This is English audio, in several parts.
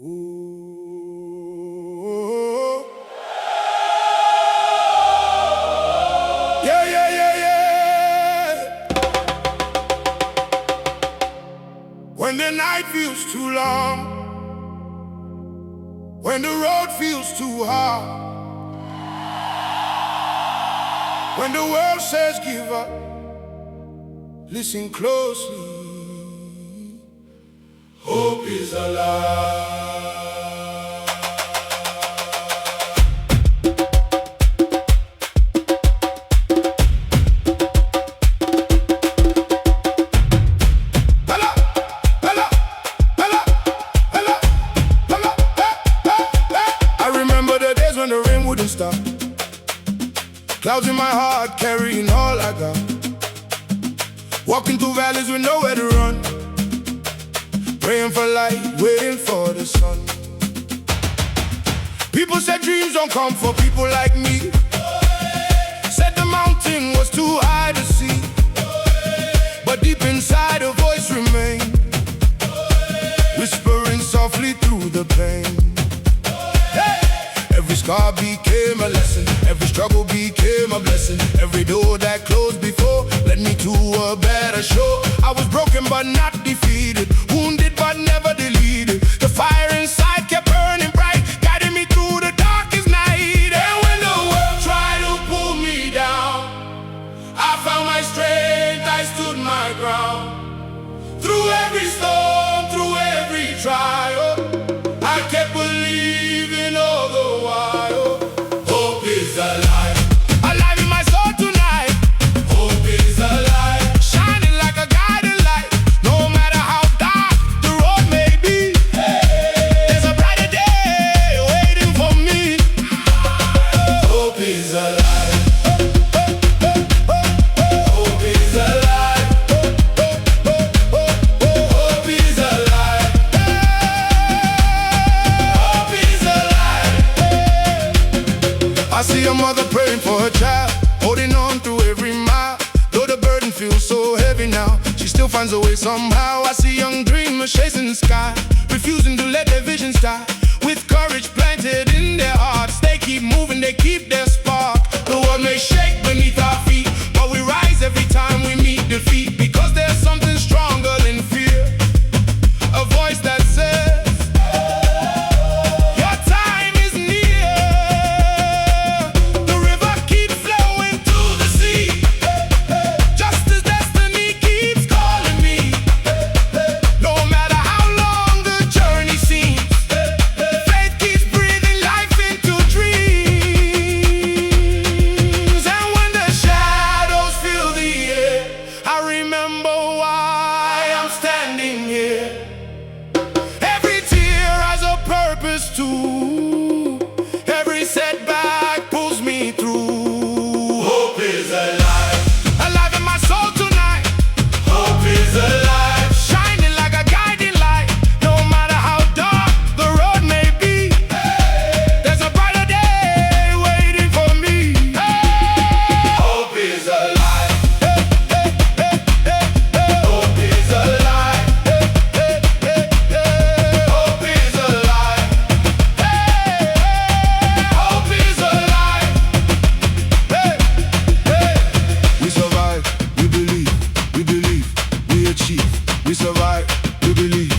Ooh. Yeah, yeah, yeah, yeah. When the night feels too long, when the road feels too hard, when the world says give up, listen closely. Hope is alive. I remember the days when the rain wouldn't stop, clouds in my heart carrying all I got, walking through valleys with nowhere to run, praying for light, waiting for the sun. People said dreams don't come for people like me. Said the mountain was too high to see, but deep inside a voice remained, whispering softly through the pain. Every scar became a lesson, every struggle became a blessing. Every door that closed before led me to a better shore. I was broken but not defeated, wounded but never deleted. The fire inside kept burning bright, guiding me through the darkest night. And when the world tried to pull me down, I found my strength, I stood my ground. Through every storm, through every trial, I kept believing all the while. Hope is alive, alive in my soul tonight. Hope is alive, shining like a guiding light. No matter how dark the road may be, there's a brighter day waiting for me. Hope is alive. Hope is alive. Hope is alive. Hope is alive. I see a mother praying for her child, holding on through every mile. Though the burden feels so heavy now, she still finds a way somehow. I see young dreamers chasing the sky, refusing to let their visions die. With courage planted in their hearts, they keep moving, they keep their spark. The world may shake beneath our feet, but we rise every time we meet defeat. Because there's something stronger than fear, a voice that says, your time is near. The river keeps flowing to the sea, just as destiny keeps calling me. No matter how long the journey seems, faith keeps breathing life into dreams. And when the shadows fill the air, I remember why I'm standing here. Every tear has a purpose too, every setback pulls me through. Hope is alive, alive in my soul tonight. Hope is alive, shining like a guiding light. No matter how dark the road may be, there's a brighter day waiting for me. Hope is alive. Hope is alive. Hope is alive. Hope is alive. We survive, we believe, we achieve. We survive, we believe,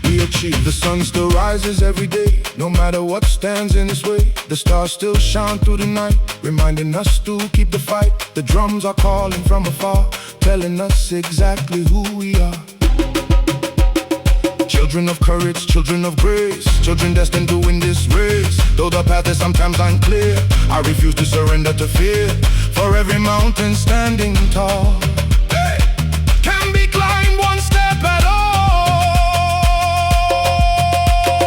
we achieve. The sun still rises every day, no matter what stands in its way. The stars still shine through the night, reminding us to keep the fight. The drums are calling from afar, telling us exactly who we are. Children of courage, children of grace, children destined to win this race. Though the path is sometimes unclear, I refuse to surrender to fear. For every mountain standing tall can be climbed one step at all.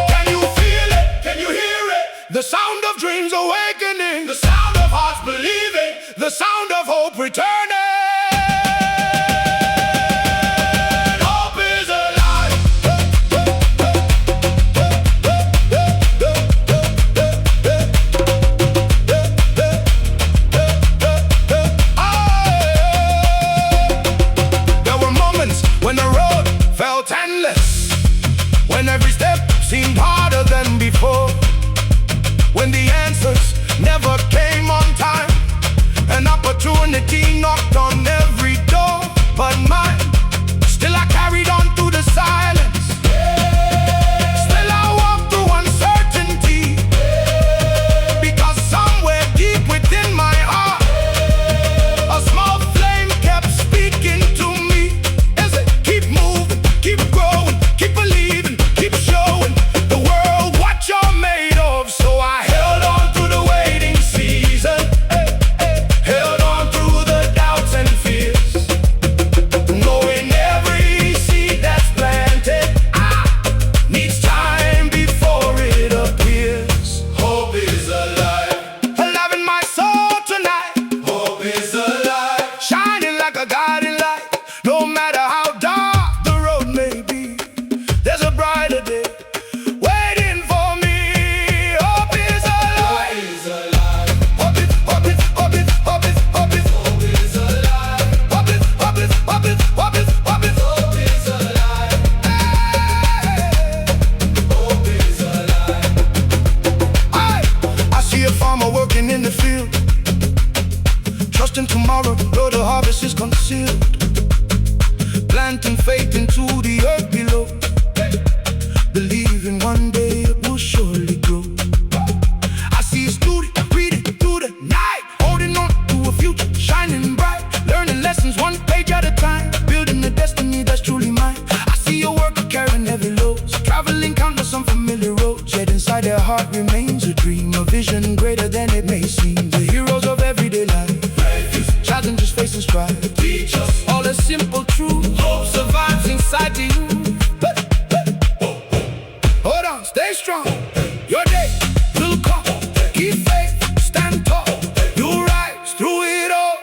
Can you feel it? Can you hear it? The sound of dreams awakening, the sound of hearts believing, the sound of hope returning. Hope is alive. There were moments when the road felt endless, when every step seemed harder than before. When the answers never came on time, an opportunity knocked on every door but mine. Still I carried on through the silence. Still I walked through uncertainty, because somewhere deep within my heart, a small flame kept speaking to me. Is it keep moving, keep growing, keep believing, keep showing the world what you're made of. So I held on through the waiting season, held on through the doubts and fears, knowing every seed that's planted needs time before it appears. Hope is alive, alive in my soul tonight. Hope is alive, shining like a guiding light. No matter how dark the road may be, there's a brighter day waiting for me. Hope is alive. Hope is alive. Hope is, hope is, hope is, hope is, hope is alive. Hope is, hope is, hope is, hope is, hope is, hope is alive. Hope is alive. I see a farmer working in the field, trusting tomorrow, though the harvest is concealed. Planting faith into the earth below, believing one day it will surely grow. I see a student reading through the night, holding on to a future shining bright, learning lessons one page at a time, building a destiny that's truly mine. I see a worker carrying heavy loads, traveling countless unfamiliar roads, yet inside their heart remains a dream, a vision greater than it may seem. The heroes of everyday life, challenges facing strife, teach us all a simple truth. Hope survives inside the youth. Hold on, stay strong. Your day will come. Keep faith, stand tall. You'll rise through it all.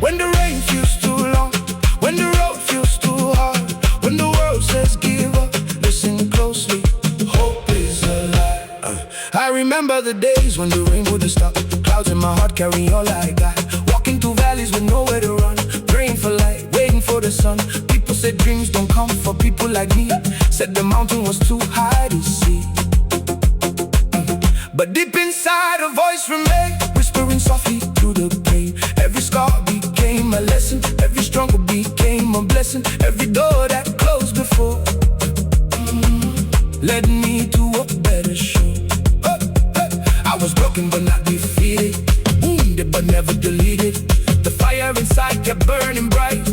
When the rain feels too long, when the road feels too hard, when the world says give up, listen closely. Hope is alive. I remember the days when the rain wouldn't stop, clouds in my heart carrying all I got, walking through valleys with nowhere to run, praying for light, waiting for the sun. People said dreams don't come for people like me, said the mountain was too high to see. But deep inside a voice remained, whispering softly through the pain. Every scar became a lesson, every struggle became a blessing, every door that closed before led me to a better show. I was broken but not defeated, wounded but never deleted. The fire inside kept burning bright,